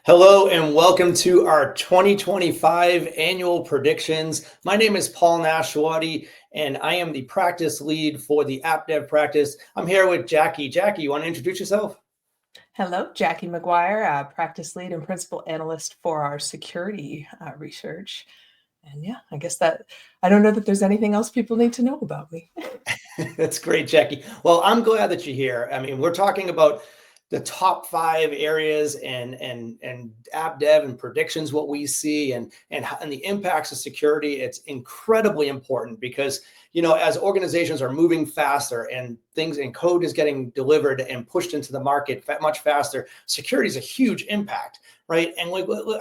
Hello and welcome to our 2025 annual predictions. My name is Paul Nashawaty and I am the practice lead for the AppDev practice. I'm here with Jackie. Jackie, you want to introduce yourself? Hello, Jackie McGuire, practice lead and principal analyst for our security research. And yeah, I guess that I don't know that there's anything else people need to know about me. That's great, Jackie. Well, I'm glad that you're here. I mean, we're talking about the top 5 areas and app dev and predictions, what we see and the impacts of security. It's incredibly important because, as organizations are moving faster and things and code is getting delivered and pushed into the market much faster, security is a huge impact, right? And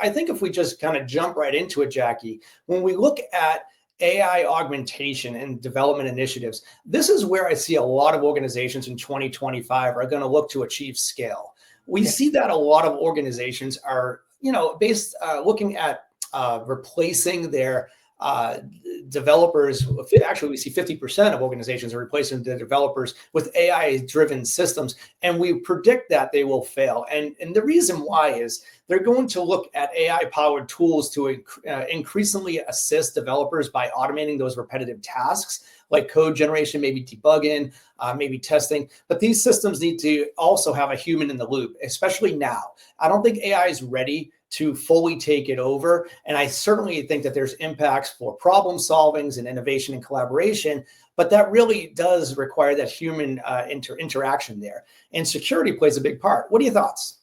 I think if we just kind of jump right into it, Jackie, when we look at AI augmentation and development initiatives, this is where I see a lot of organizations in 2025 are going to look to achieve scale. We see that a lot of organizations are, looking at replacing their developers. Actually, we see 50% of organizations are replacing the developers with AI-driven systems, and we predict that they will fail. And the reason why is they're going to look at AI-powered tools to increasingly assist developers by automating those repetitive tasks, like code generation, maybe debugging, maybe testing. But these systems need to also have a human in the loop, especially now. I don't think AI is ready to fully take it over. And I certainly think that there's impacts for problem solvings and innovation and collaboration, but that really does require that human interaction there. And security plays a big part. What are your thoughts?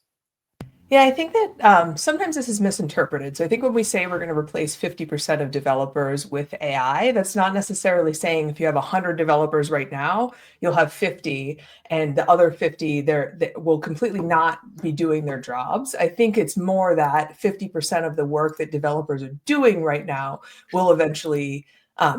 Yeah, I think that sometimes this is misinterpreted. So I think when we say we're going to replace 50% of developers with AI, that's not necessarily saying if you have 100 developers right now, you'll have 50 and the other 50 they will completely not be doing their jobs. I think it's more that 50% of the work that developers are doing right now will eventually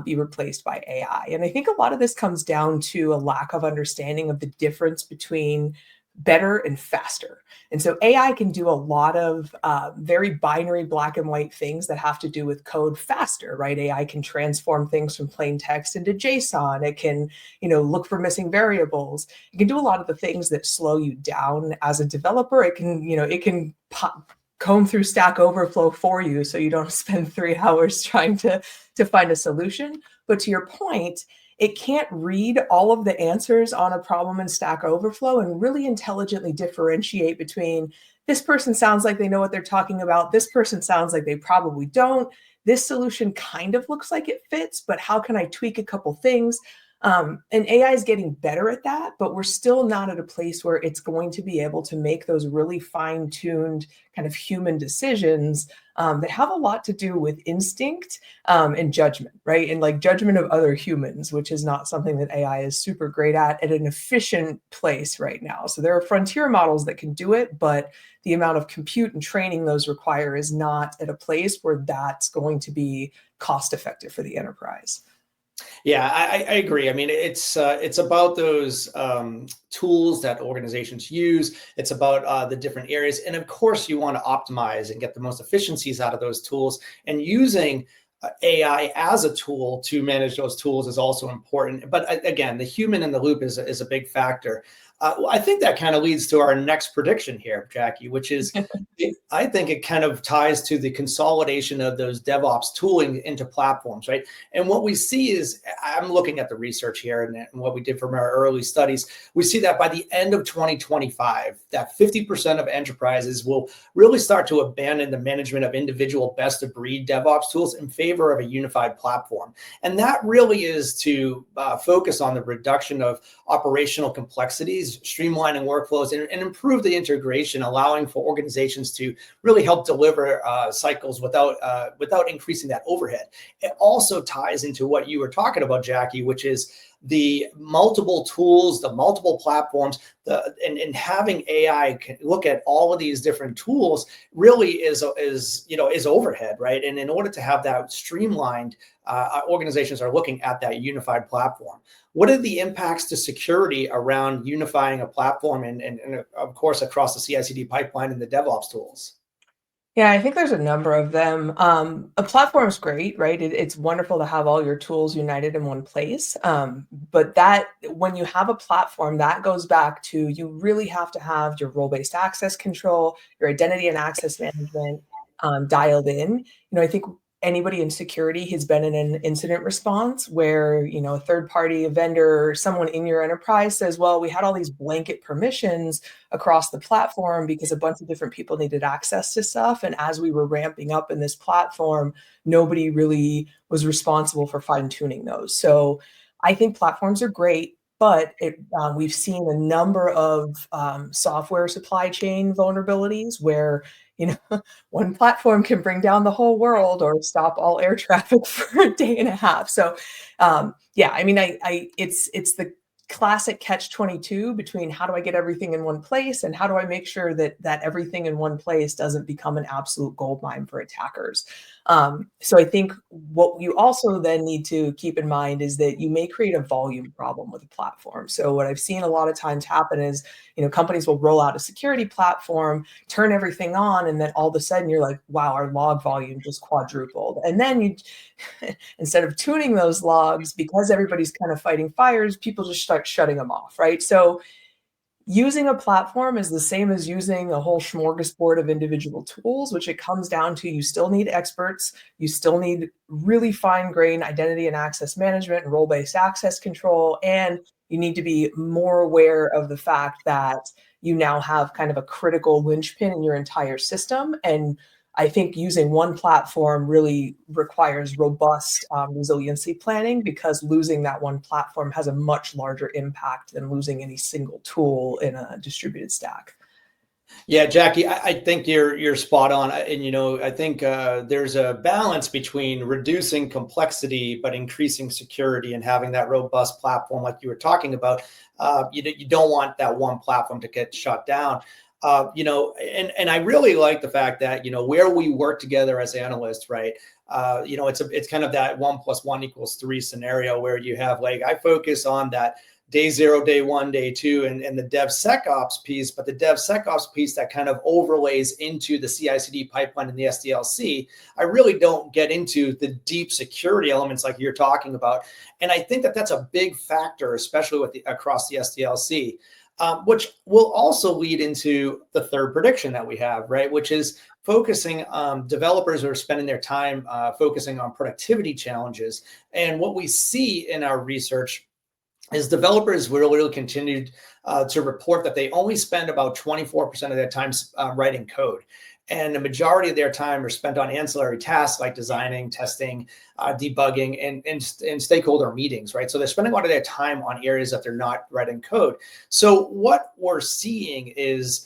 be replaced by AI. And I think a lot of this comes down to a lack of understanding of the difference between better and faster. And so AI can do a lot of very binary black and white things that have to do with code faster, right? AI can transform things from plain text into JSON. It can, look for missing variables. It can do a lot of the things that slow you down as a developer. It can comb through Stack Overflow for you so you don't spend 3 hours trying to find a solution. But to your point, it can't read all of the answers on a problem in Stack Overflow and really intelligently differentiate between this person sounds like they know what they're talking about, this person sounds like they probably don't, this solution kind of looks like it fits, but how can I tweak a couple things? And AI is getting better at that, but we're still not at a place where it's going to be able to make those really fine-tuned kind of human decisions that have a lot to do with instinct and judgment, right? And like judgment of other humans, which is not something that AI is super great at an efficient place right now. So there are frontier models that can do it, but the amount of compute and training those require is not at a place where that's going to be cost effective for the enterprise. Yeah, I agree. I mean, it's about those tools that organizations use. It's about the different areas. And of course, you want to optimize and get the most efficiencies out of those tools. And using AI as a tool to manage those tools is also important. But again, the human in the loop is a big factor. I think that kind of leads to our next prediction here, Jackie, which is I think it kind of ties to the consolidation of those DevOps tooling into platforms, right? And what we see is, I'm looking at the research here and what we did from our early studies, we see that by the end of 2025, that 50% of enterprises will really start to abandon the management of individual best-of-breed DevOps tools in favor of a unified platform. And that really is to focus on the reduction of operational complexities, streamlining workflows, and improve the integration, allowing for organizations to really help deliver cycles without increasing that overhead. It also ties into what you were talking about, Jackie, which is the multiple tools, the multiple platforms, and having AI look at all of these different tools really is overhead, right? And in order to have that streamlined, organizations are looking at that unified platform. What are the impacts to security around unifying a platform and of course, across the CI/CD pipeline and the DevOps tools? Yeah, I think there's a number of them. A platform is great, right? It's wonderful to have all your tools united in one place. But that when you have a platform, that goes back to you really have to have your role-based access control, your identity and access management dialed in. I think anybody in security has been in an incident response where, a third party, a vendor, or someone in your enterprise says, well, we had all these blanket permissions across the platform because a bunch of different people needed access to stuff. And as we were ramping up in this platform, nobody really was responsible for fine tuning those. So I think platforms are great, but we've seen a number of software supply chain vulnerabilities where, one platform can bring down the whole world or stop all air traffic for a day and a half. So, yeah, I mean, it's the classic catch-22 between how do I get everything in one place and how do I make sure that everything in one place doesn't become an absolute goldmine for attackers. So I think what you also then need to keep in mind is that you may create a volume problem with a platform. So what I've seen a lot of times happen is, companies will roll out a security platform, turn everything on, and then all of a sudden you're like, wow, our log volume just quadrupled. And then you instead of tuning those logs, because everybody's kind of fighting fires, people just start shutting them off, right? So using a platform is the same as using a whole smorgasbord of individual tools, which it comes down to you still need experts, you still need really fine-grained identity and access management and role-based access control, and you need to be more aware of the fact that you now have kind of a critical linchpin in your entire system. And I think using one platform really requires robust resiliency planning, because losing that one platform has a much larger impact than losing any single tool in a distributed stack. Yeah, Jackie, I think you're spot on, and I think there's a balance between reducing complexity but increasing security and having that robust platform, like you were talking about. You don't want that one platform to get shut down. And I really like the fact that where we work together as analysts, right? It's kind of that 1+1 = 3 scenario where you have, like, I focus on that day 0, day 1, day 2, and the DevSecOps piece, but the DevSecOps piece that kind of overlays into the CI/CD pipeline and the SDLC. I really don't get into the deep security elements like you're talking about, and I think that that's a big factor, especially with across the SDLC. Which will also lead into the third prediction that we have, right? Which is focusing developers are spending their time focusing on productivity challenges. And what we see in our research is developers really continued to report that they only spend about 24% of their time writing code. And the majority of their time are spent on ancillary tasks like designing, testing, debugging, and stakeholder meetings, right? So they're spending a lot of their time on areas that they're not writing code. So what we're seeing is,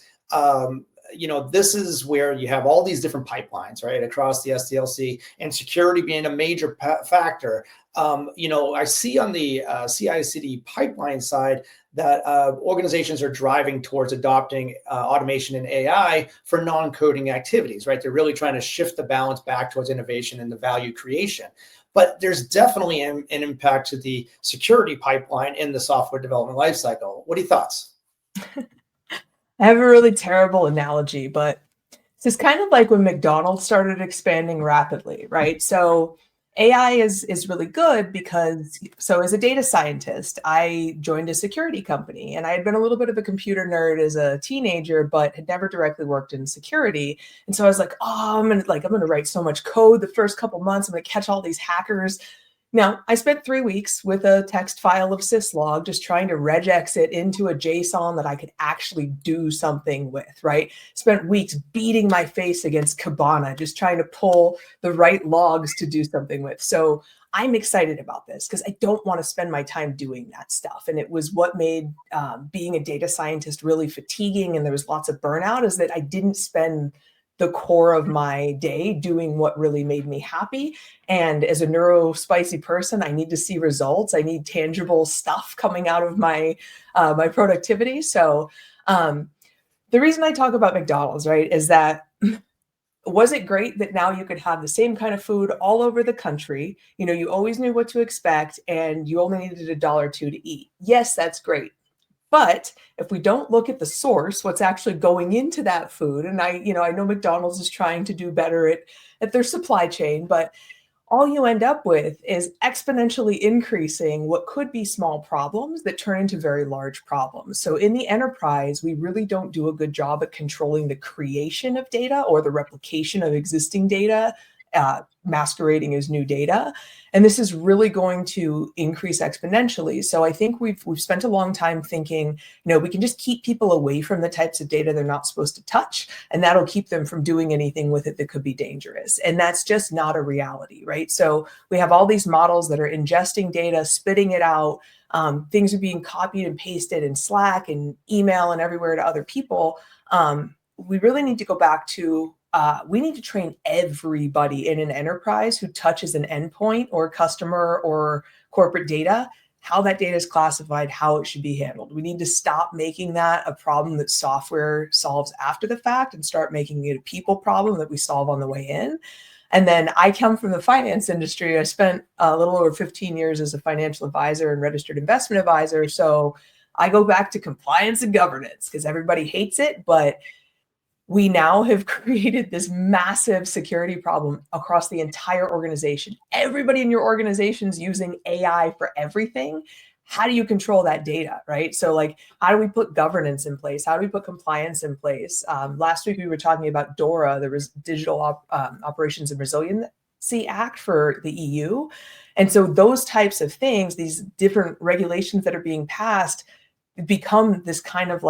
this is where you have all these different pipelines, right, across the SDLC, and security being a major factor. I see on the CI/CD pipeline side that organizations are driving towards adopting automation and AI for non-coding activities, right? They're really trying to shift the balance back towards innovation and the value creation. But there's definitely an impact to the security pipeline in the software development lifecycle. What are your thoughts? I have a really terrible analogy, but it's kind of like when McDonald's started expanding rapidly, right? So AI is really good because, so as a data scientist, I joined a security company, and I had been a little bit of a computer nerd as a teenager, but had never directly worked in security. And so I was like, oh, I'm gonna write so much code the first couple months. I'm gonna catch all these hackers. Now, I spent 3 weeks with a text file of syslog just trying to regex it into a JSON that I could actually do something with, right? Spent weeks beating my face against Kibana, just trying to pull the right logs to do something with. So I'm excited about this because I don't want to spend my time doing that stuff. And it was what made being a data scientist really fatiguing, and there was lots of burnout, is that I didn't spend the core of my day doing what really made me happy. And as a neurospicy person, I need to see results. I need tangible stuff coming out of my my productivity. So the reason I talk about McDonald's, right, is that was it great that now you could have the same kind of food all over the country? You always knew what to expect, and you only needed $1 or $2 to eat. Yes, that's great. But if we don't look at the source, what's actually going into that food, and I know McDonald's is trying to do better at their supply chain, but all you end up with is exponentially increasing what could be small problems that turn into very large problems. So in the enterprise, we really don't do a good job at controlling the creation of data or the replication of existing data, masquerading as new data. And this is really going to increase exponentially. So I think we've spent a long time thinking, we can just keep people away from the types of data they're not supposed to touch, and that'll keep them from doing anything with it that could be dangerous. And that's just not a reality, right? So we have all these models that are ingesting data, spitting it out. Things are being copied and pasted in Slack and email and everywhere to other people. We really need to go back to we need to train everybody in an enterprise who touches an endpoint or customer or corporate data, how that data is classified, how it should be handled. We need to stop making that a problem that software solves after the fact and start making it a people problem that we solve on the way in. And then I come from the finance industry. I spent a little over 15 years as a financial advisor and registered investment advisor. So I go back to compliance and governance because everybody hates it, but we now have created this massive security problem across the entire organization. Everybody in your organization is using AI for everything. How do you control that data, right? So how do we put governance in place? How do we put compliance in place? Last week, we were talking about DORA, the Digital Operations and Resiliency Act for the EU. And so those types of things, these different regulations that are being passed, become this kind of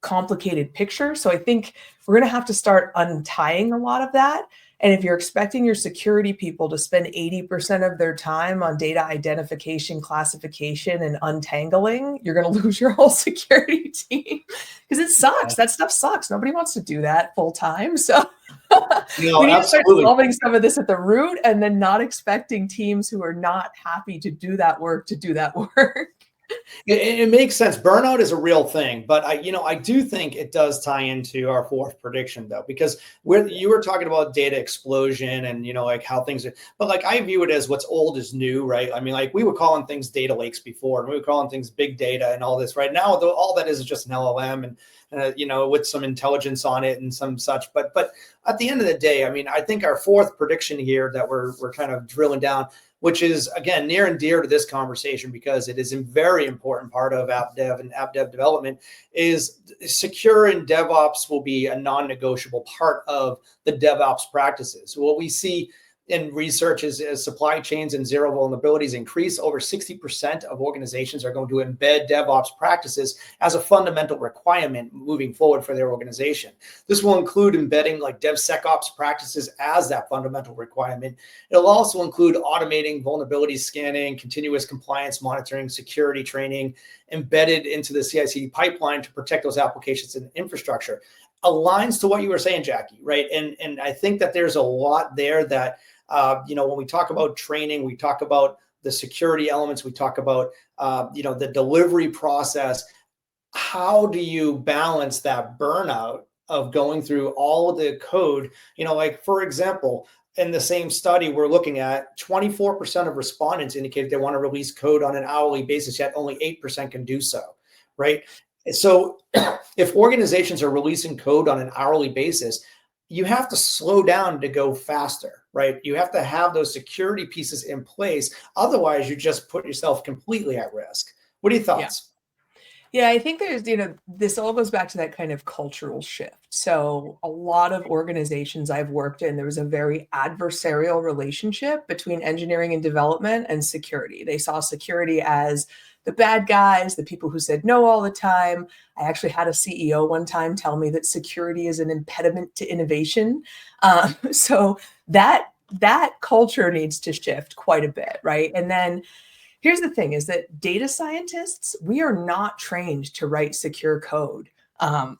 complicated picture. So I think we're going to have to start untying a lot of that. And if you're expecting your security people to spend 80% of their time on data identification, classification, and untangling, you're going to lose your whole security team because it sucks. That stuff sucks. Nobody wants to do that full time. So we need to start solving some of this at the root and then not expecting teams who are not happy to do that work to do that work. It makes sense. Burnout is a real thing, but I do think it does tie into our fourth prediction though, because you were talking about data explosion and how things are, but I view it as what's old is new, right? I mean, we were calling things data lakes before, and we were calling things big data and all this. Right now, though, all that is just an LLM and with some intelligence on it and some such. But at the end of the day, I mean, I think our fourth prediction here that we're kind of drilling down, which is, again, near and dear to this conversation because it is a very important part of AppDev and AppDev development, is secure and DevOps will be a non-negotiable part of the DevOps practices. What we see in research is as supply chains and zero vulnerabilities increase, over 60% of organizations are going to embed DevOps practices as a fundamental requirement moving forward for their organization. This will include embedding DevSecOps practices as that fundamental requirement. It'll also include automating vulnerability scanning, continuous compliance monitoring, security training, embedded into the CI/CD pipeline to protect those applications and infrastructure. Aligns to what you were saying, Jackie, right? And I think that there's a lot there that when we talk about training, we talk about the security elements, we talk about, the delivery process. How do you balance that burnout of going through all of the code? For example, in the same study we're looking at, 24% of respondents indicated they want to release code on an hourly basis, yet only 8% can do so, right? So if organizations are releasing code on an hourly basis, you have to slow down to go faster, right? You have to have those security pieces in place. Otherwise, you just put yourself completely at risk. What are your thoughts? Yeah, I think there's, this all goes back to that kind of cultural shift. So a lot of organizations I've worked in, there was a very adversarial relationship between engineering and development and security. They saw security as the bad guys, the people who said no all the time. I actually had a CEO one time tell me that security is an impediment to innovation. So that culture needs to shift quite a bit, right? And then here's the thing is that data scientists, we are not trained to write secure code.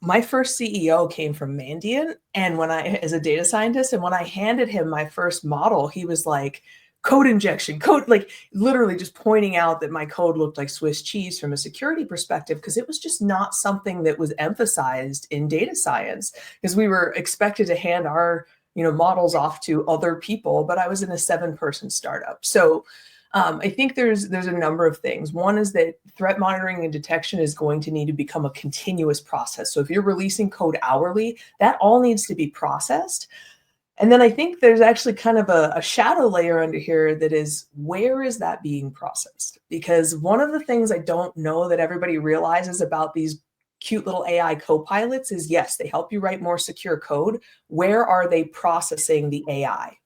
My first CEO came from Mandiant, and as a data scientist, and when I handed him my first model, he was like, code injection, code, literally just pointing out that my code looked like Swiss cheese from a security perspective, because it was just not something that was emphasized in data science, because we were expected to hand our models off to other people, but I was in a 7-person startup. So I think there's a number of things. One is that threat monitoring and detection is going to need to become a continuous process. So if you're releasing code hourly, that all needs to be processed. And then I think there's actually kind of a shadow layer under here that is, where is that being processed? Because one of the things I don't know that everybody realizes about these cute little AI co-pilots is, yes, they help you write more secure code. Where are they processing the AI?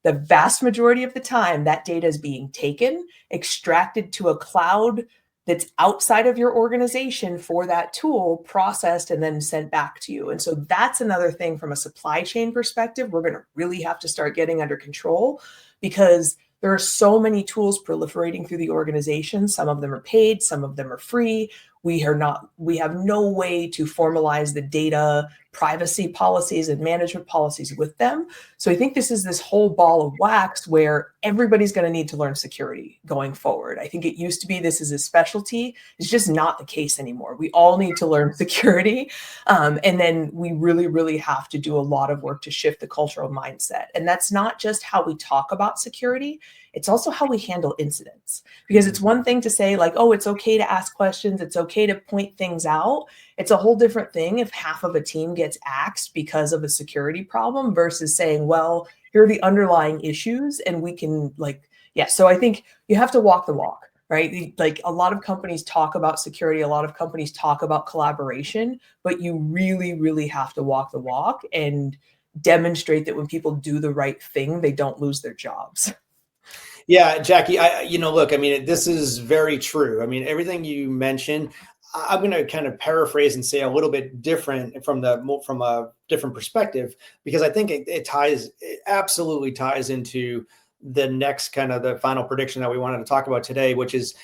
The vast majority of the time, that data is being taken, extracted to a cloud that's outside of your organization for that tool, processed, and then sent back to you. And so that's another thing from a supply chain perspective, we're going to really have to start getting under control, because there are so many tools proliferating through the organization. Some of them are paid, some of them are free. We have no way to formalize the data privacy policies and management policies with them. So I think this is this whole ball of wax where everybody's going to need to learn security going forward. I think it used to be this is a specialty. It's just not the case anymore. We all need to learn security. And then we really, really have to do a lot of work to shift the cultural mindset. And that's not just how we talk about security. It's also how we handle incidents. Because it's one thing to say like, oh, it's okay to ask questions. It's okay to point things out. It's a whole different thing if half of a team gets axed because of a security problem versus saying, well, here are the underlying issues and we can so I think you have to walk the walk, right? Like a lot of companies talk about security, a lot of companies talk about collaboration, but you really, really have to walk the walk and demonstrate that when people do the right thing, they don't lose their jobs. Yeah, Jackie, look, I mean, this is very true. I mean, everything you mentioned, I'm going to kind of paraphrase and say a little bit different from a different perspective, because I think it absolutely ties into the next kind of the final prediction that we wanted to talk about today, which is,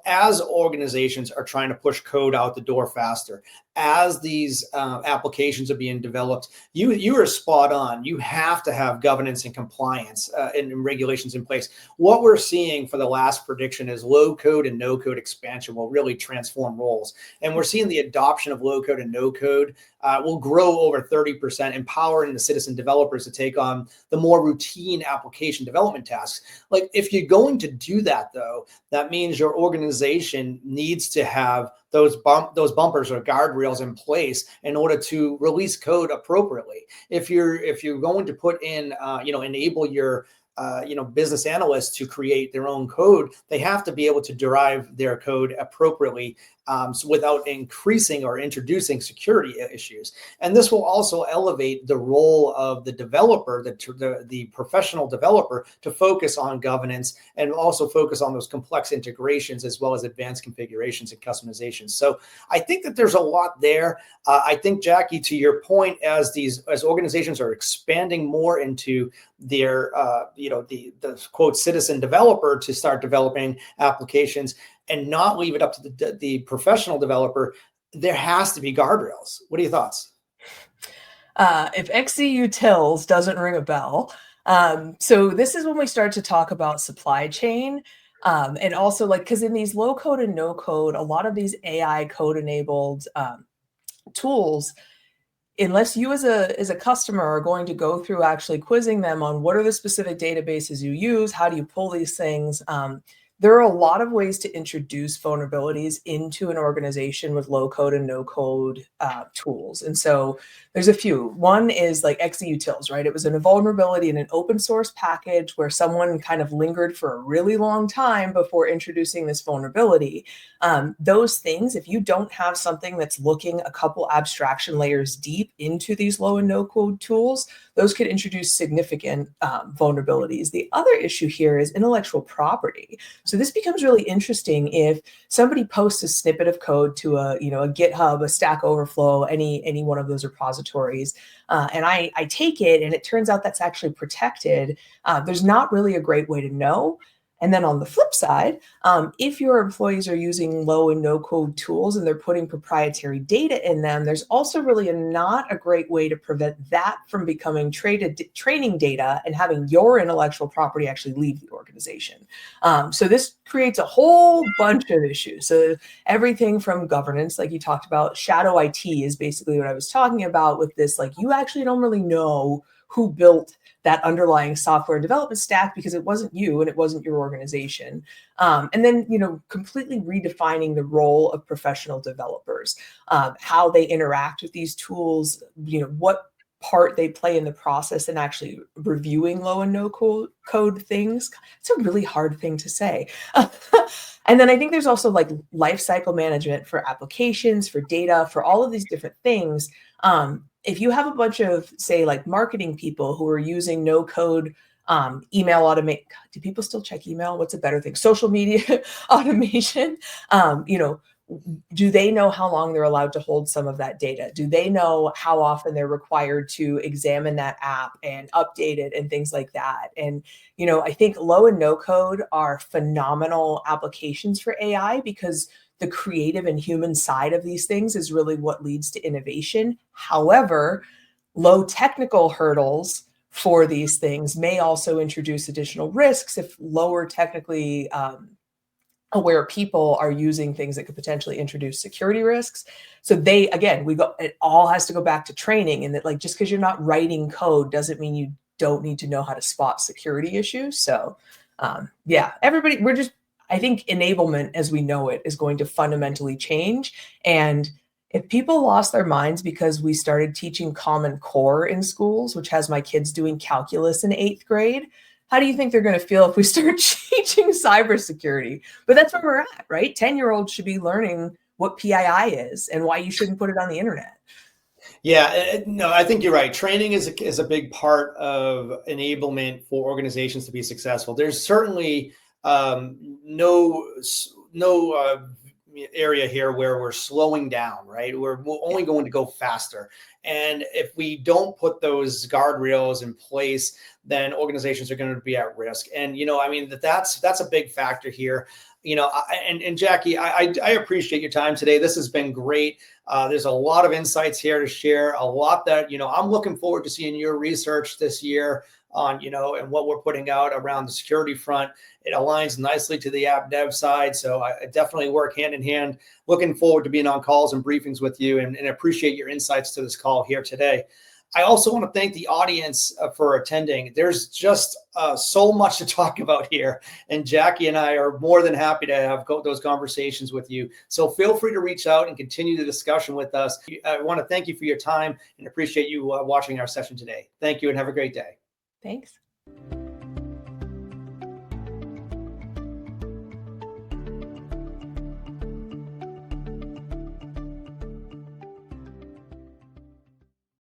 as organizations are trying to push code out the door faster, as these applications are being developed, you are spot on. You have to have governance and compliance and regulations in place. What we're seeing for the last prediction is low-code and no-code expansion will really transform roles. And we're seeing the adoption of low-code and no-code will grow over 30%, empowering the citizen developers to take on the more routine application development tasks. Like, if you're going to do that, though, that means your organization needs to have those bumpers or guardrails in place in order to release code appropriately. If you're going to put in, enable your business analysts to create their own code, they have to be able to derive their code appropriately, without increasing or introducing security issues. And this will also elevate the role of the developer, the professional developer, to focus on governance and also focus on those complex integrations as well as advanced configurations and customizations. So I think that there's a lot there. I think, Jackie, to your point, as organizations are expanding more into their, the quote citizen developer to start developing applications and not leave it up to the professional developer, there has to be guardrails. What are your thoughts? If XCUtils doesn't ring a bell, so this is when we start to talk about supply chain. And also because in these low code and no code, a lot of these AI code enabled tools, unless you as a customer are going to go through actually quizzing them on what are the specific databases you use, how do you pull these things, there are a lot of ways to introduce vulnerabilities into an organization with low code and no code tools. And so there's a few. One is like XCUtils, right? It was a vulnerability in an open source package where someone kind of lingered for a really long time before introducing this vulnerability. Those things, if you don't have something that's looking a couple abstraction layers deep into these low and no code tools, those could introduce significant vulnerabilities. The other issue here is intellectual property. So this becomes really interesting if somebody posts a snippet of code to a GitHub, a Stack Overflow, any one of those repositories, and I take it and it turns out that's actually protected. There's not really a great way to know. And then on the flip side, if your employees are using low and no code tools and they're putting proprietary data in them, there's also really not a great way to prevent that from becoming training data and having your intellectual property actually leave the organization. So this creates a whole bunch of issues. So everything from governance, like you talked about, shadow IT is basically what I was talking about with this, like you actually don't really know who built that underlying software development stack because it wasn't you and it wasn't your organization. And then, completely redefining the role of professional developers, how they interact with these tools, what part they play in the process and actually reviewing low and no code things. It's a really hard thing to say. And then I think there's also like life cycle management for applications, for data, for all of these different things. If you have a bunch of, say, like marketing people who are using no code email automate, do people still check email? What's a better thing? Social media automation. Do they know how long they're allowed to hold some of that data? Do they know how often they're required to examine that app and update it and things like that? And, I think low and no code are phenomenal applications for AI because the creative and human side of these things is really what leads to innovation. However, low technical hurdles for these things may also introduce additional risks if lower technically aware people are using things that could potentially introduce security risks. So it all has to go back to training, and that like just because you're not writing code doesn't mean you don't need to know how to spot security issues. So everybody, I think enablement as we know it is going to fundamentally change. And if people lost their minds because we started teaching Common Core in schools, which has my kids doing calculus in 8th grade, how do you think they're going to feel if we start teaching cybersecurity? But that's where we're at, right? 10-year-olds should be learning what PII is and why you shouldn't put it on the internet. Yeah, no, I think you're right. Training is a big part of enablement for organizations to be successful. There's certainly no area here where we're slowing down, right? We're only going to go faster. And if we don't put those guardrails in place, then organizations are going to be at risk. And, that's a big factor here. And Jackie, I appreciate your time today. This has been great. There's a lot of insights here to share, a lot that, I'm looking forward to seeing your research this year on, and what we're putting out around the security front. It aligns nicely to the AppDev side. So I definitely work hand in hand. Looking forward to being on calls and briefings with you, and appreciate your insights to this call here today. I also want to thank the audience for attending. There's just so much to talk about here, and Jackie and I are more than happy to have those conversations with you. So feel free to reach out and continue the discussion with us. I want to thank you for your time and appreciate you watching our session today. Thank you and have a great day. Thanks.